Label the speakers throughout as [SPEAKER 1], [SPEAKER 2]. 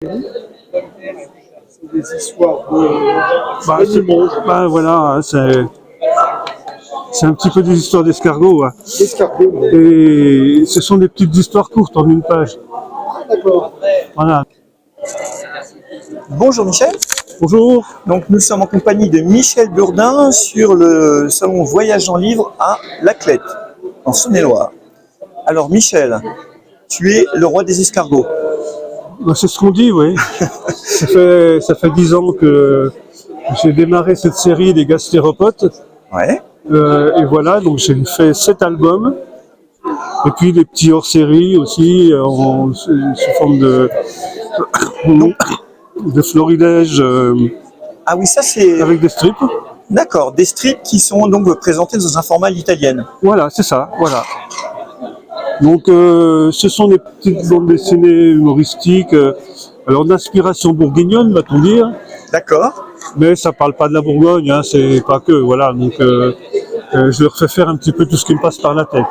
[SPEAKER 1] C'est des histoires de
[SPEAKER 2] voilà, hein, c'est un petit peu des histoires d'escargots. Hein.
[SPEAKER 1] escargots.
[SPEAKER 2] Et ce sont des petites histoires courtes en une page.
[SPEAKER 1] D'accord.
[SPEAKER 2] Voilà.
[SPEAKER 3] Bonjour Michel,
[SPEAKER 2] Bonjour.
[SPEAKER 3] donc nous sommes en compagnie de Michel Burdin sur le salon Voyage en Livre à Laclette, en Saône-et-Loire. Alors Michel, tu es le roi des escargots.
[SPEAKER 2] Ben, c'est ce qu'on dit, oui. ça fait 10 ans que j'ai démarré cette série des gastéropodes.
[SPEAKER 3] Ouais.
[SPEAKER 2] Et voilà, donc j'ai fait 7 albums. Et puis des petits hors-série aussi, sous forme de florilège
[SPEAKER 3] Ah oui, ça c'est...
[SPEAKER 2] avec des strips.
[SPEAKER 3] D'accord, des strips qui sont donc présentés dans un format à l'italienne.
[SPEAKER 2] Voilà, c'est ça, voilà. Donc ce sont des petites bandes dessinées humoristiques, alors d'inspiration bourguignonne, va-t-on dire.
[SPEAKER 3] D'accord.
[SPEAKER 2] Mais ça parle pas de la Bourgogne, hein, c'est pas que, voilà. Donc je leur fais faire un petit peu tout ce qui me passe par la tête.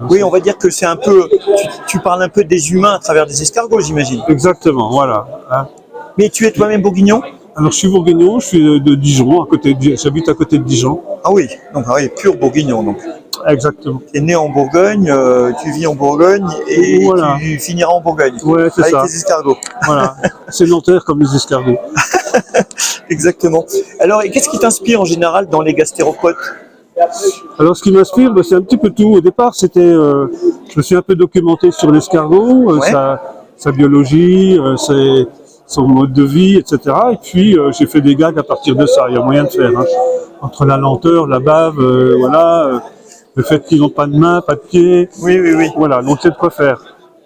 [SPEAKER 3] Oui, on va dire que c'est un peu... Tu parles un peu des humains à travers des escargots, j'imagine.
[SPEAKER 2] Exactement, voilà. Hein.
[SPEAKER 3] Mais tu es toi-même bourguignon?
[SPEAKER 2] Alors je suis bourguignon, je suis de Dijon, j'habite à côté de Dijon.
[SPEAKER 3] Ah oui, donc ah oui, pur bourguignon donc.
[SPEAKER 2] Exactement.
[SPEAKER 3] Tu es né en Bourgogne, tu vis en Bourgogne et
[SPEAKER 2] voilà.
[SPEAKER 3] Tu finiras en Bourgogne.
[SPEAKER 2] Ouais, c'est
[SPEAKER 3] avec
[SPEAKER 2] ça.
[SPEAKER 3] tes escargots.
[SPEAKER 2] Voilà, sédentaire comme les escargots.
[SPEAKER 3] Exactement. Alors, et qu'est-ce qui t'inspire en général dans les gastéropodes?
[SPEAKER 2] Alors, ce qui m'inspire, c'est un petit peu tout. Au départ, je me suis un peu documenté sur l'escargot,
[SPEAKER 3] Ouais.
[SPEAKER 2] sa biologie, son mode de vie, etc. Et puis, j'ai fait des gags à partir de ça. Il y a moyen de faire. Hein. Entre la lenteur, la bave, voilà, le fait qu'ils n'ont pas de main, pas de pied.
[SPEAKER 3] Oui, oui, oui.
[SPEAKER 2] Voilà, donc c'est de quoi faire.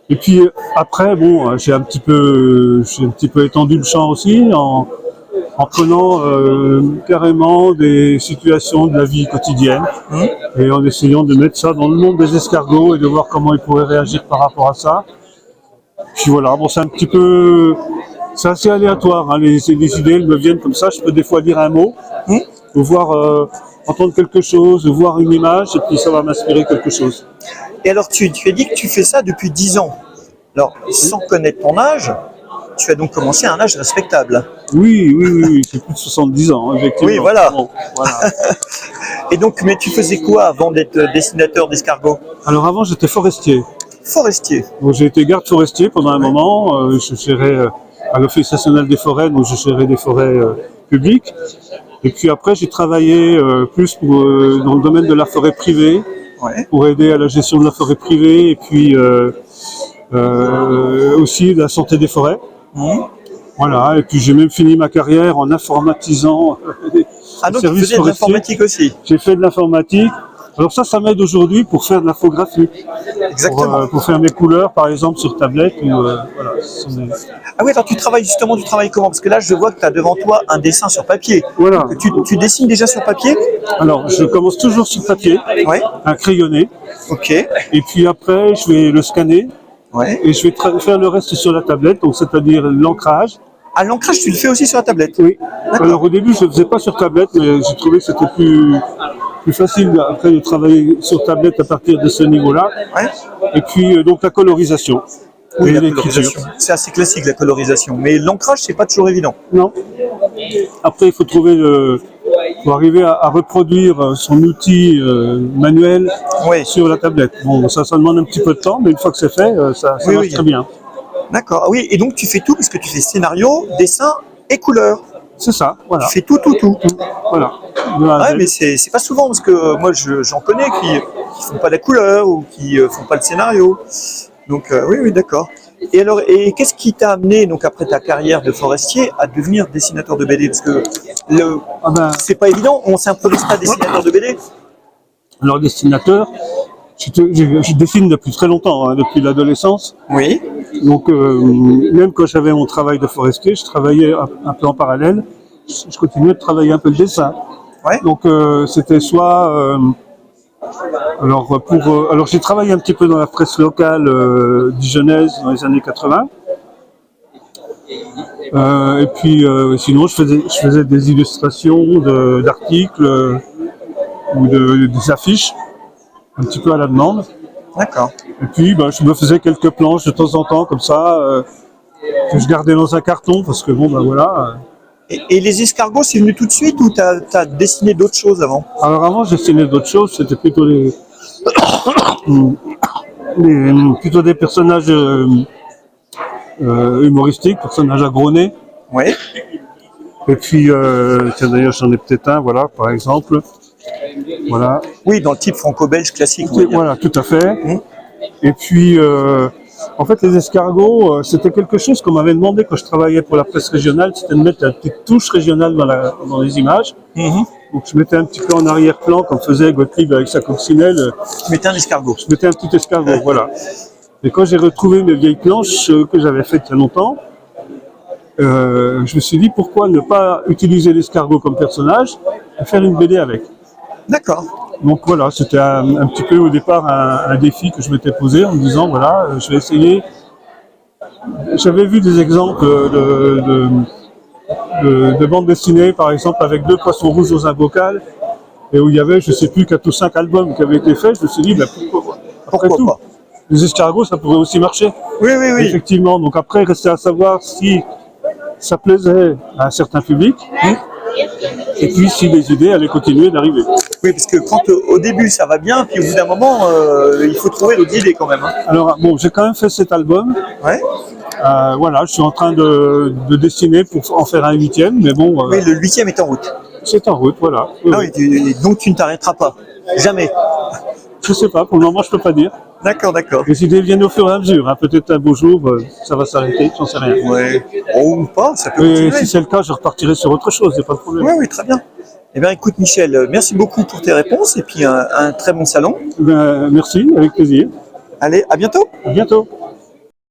[SPEAKER 2] Et puis après, bon, j'ai un petit peu étendu le champ aussi en prenant carrément des situations de la vie quotidienne et en essayant de mettre ça dans le monde des escargots et de voir comment ils pourraient réagir par rapport à ça. Puis voilà, bon, c'est assez aléatoire, hein, les idées elles me viennent comme ça. Je peux des fois lire un mot, ou voir, entendre quelque chose, ou voir une image, et puis ça va m'inspirer quelque chose.
[SPEAKER 3] Et alors, tu as dit que tu fais ça depuis 10 ans. Alors, sans connaître ton âge, tu as donc commencé à un âge respectable.
[SPEAKER 2] Oui, c'est plus de 70 ans, effectivement.
[SPEAKER 3] Oui, voilà.
[SPEAKER 2] Bon, voilà.
[SPEAKER 3] Et donc, mais tu faisais quoi avant d'être dessinateur d'escargots?
[SPEAKER 2] Alors avant, j'étais forestier.
[SPEAKER 3] Forestier.
[SPEAKER 2] Donc, j'ai été garde forestier pendant un moment. Je gérais à l'Office national des forêts, donc je gérais des forêts publiques. Et puis après, j'ai travaillé plus dans le domaine de la forêt privée, pour aider à la gestion de la forêt privée et puis aussi de la santé des forêts. Voilà, et puis j'ai même fini ma carrière en informatisant
[SPEAKER 3] Ah donc tu faisais de l'informatique aussi?
[SPEAKER 2] J'ai fait de l'informatique. Alors ça m'aide aujourd'hui pour faire de l'infographie.
[SPEAKER 3] Exactement.
[SPEAKER 2] Pour faire mes couleurs, par exemple, sur tablette. Voilà,
[SPEAKER 3] ah oui, alors tu travailles comment? Parce que là, je vois que tu as devant toi un dessin sur papier.
[SPEAKER 2] Voilà.
[SPEAKER 3] Tu dessines déjà sur papier?
[SPEAKER 2] Alors, je commence toujours sur papier, un crayonné.
[SPEAKER 3] Ok.
[SPEAKER 2] Et puis après, je vais le scanner. Et je vais faire le reste sur la tablette, donc c'est-à-dire l'ancrage.
[SPEAKER 3] Ah, l'ancrage, tu le fais aussi sur la tablette?
[SPEAKER 2] Oui. Alors au début, je ne le faisais pas sur tablette, mais j'ai trouvé que c'était plus facile après de travailler sur tablette à partir de ce niveau-là. Et puis donc la colorisation.
[SPEAKER 3] Oui, la colorisation. C'est assez classique la colorisation, mais l'ancrage, c'est pas toujours évident.
[SPEAKER 2] Non. Après, il faut faut arriver à reproduire son outil manuel sur la tablette. Bon, ça demande un petit peu de temps, mais une fois que c'est fait, ça marche très bien.
[SPEAKER 3] D'accord, oui, et donc tu fais tout, parce que tu fais scénario, dessin et couleur.
[SPEAKER 2] C'est ça, voilà.
[SPEAKER 3] Tu fais tout.
[SPEAKER 2] Voilà.
[SPEAKER 3] Ouais, mais c'est pas souvent, parce que moi j'en connais qui font pas la couleur ou qui font pas le scénario. Donc oui, d'accord. Et alors, qu'est-ce qui t'a amené, donc après ta carrière de forestier, à devenir dessinateur de BD? Parce que c'est pas évident, on s'improvise pas dessinateur de BD.
[SPEAKER 2] Alors dessinateur, je dessine depuis très longtemps, hein, depuis l'adolescence.
[SPEAKER 3] Oui.
[SPEAKER 2] Donc même quand j'avais mon travail de forestier, je travaillais un peu en parallèle. Je continuais de travailler un peu le dessin. Donc c'était soit alors j'ai travaillé un petit peu dans la presse locale dijonnaise dans les années 80. Et puis sinon je faisais des illustrations d'articles ou des affiches, un petit peu à la demande.
[SPEAKER 3] D'accord.
[SPEAKER 2] Et puis je me faisais quelques planches de temps en temps comme ça que je gardais dans un carton parce que bon, ben voilà.
[SPEAKER 3] Et les escargots, c'est venu tout de suite ou t'as dessiné d'autres choses avant?
[SPEAKER 2] Alors avant, je dessinais d'autres choses, c'était plutôt plutôt des personnages humoristiques, personnages à gros nez.
[SPEAKER 3] Ouais.
[SPEAKER 2] Et puis, tiens, d'ailleurs, j'en ai peut-être un, voilà, par exemple. Voilà.
[SPEAKER 3] Oui, dans le type franco-belge classique. on va dire.
[SPEAKER 2] Voilà, tout à fait.
[SPEAKER 3] Mmh.
[SPEAKER 2] Et puis, en fait, les escargots, c'était quelque chose qu'on m'avait demandé quand je travaillais pour la presse régionale, c'était de mettre une petite touche régionale dans les images.
[SPEAKER 3] Mhm.
[SPEAKER 2] Donc, je mettais un petit peu en arrière-plan, comme faisait Gottlieb avec sa coccinelle.
[SPEAKER 3] Tu mettais un escargot.
[SPEAKER 2] Je mettais un petit escargot, voilà. Et quand j'ai retrouvé mes vieilles planches que j'avais faites il y a longtemps, je me suis dit pourquoi ne pas utiliser l'escargot comme personnage et faire une BD avec.
[SPEAKER 3] D'accord.
[SPEAKER 2] Donc voilà, c'était un petit peu au départ un défi que je m'étais posé en me disant voilà, je vais essayer. J'avais vu des exemples de bandes dessinées, par exemple avec 2 poissons rouges dans un bocal, et où il y avait, je ne sais plus, 4 ou 5 albums qui avaient été faits. Je me suis dit, ben, après tout,
[SPEAKER 3] pas?
[SPEAKER 2] les escargots, ça pourrait aussi marcher.
[SPEAKER 3] Oui, oui, oui.
[SPEAKER 2] Effectivement, donc après, restait à savoir si ça plaisait à un certain public, et puis si les idées allaient continuer d'arriver.
[SPEAKER 3] Oui, parce que quand au début ça va bien, puis au bout d'un moment, il faut trouver d'autres idées quand même. Hein.
[SPEAKER 2] Alors, bon, j'ai quand même fait cet album.
[SPEAKER 3] Ouais.
[SPEAKER 2] Voilà, je suis en train de dessiner pour en faire un 8e, mais bon,
[SPEAKER 3] Oui, le 8e est en route.
[SPEAKER 2] c'est en route, voilà.
[SPEAKER 3] Ah oui, donc tu ne t'arrêteras pas. Jamais.
[SPEAKER 2] Je sais pas, pour le moment, je peux pas dire.
[SPEAKER 3] D'accord, d'accord.
[SPEAKER 2] Les idées viennent au fur et à mesure. Hein. Peut-être un beau jour, ça va s'arrêter, j'en sais rien.
[SPEAKER 3] Ouais. Ou pas, ça peut
[SPEAKER 2] Et
[SPEAKER 3] continuer.
[SPEAKER 2] si c'est le cas, je repartirai sur autre chose, il n'y a pas de problème.
[SPEAKER 3] Oui, oui, très bien. Eh bien, écoute, Michel, merci beaucoup pour tes réponses et puis un très bon salon.
[SPEAKER 2] Ben, merci, avec plaisir.
[SPEAKER 3] Allez, à bientôt.
[SPEAKER 2] À bientôt.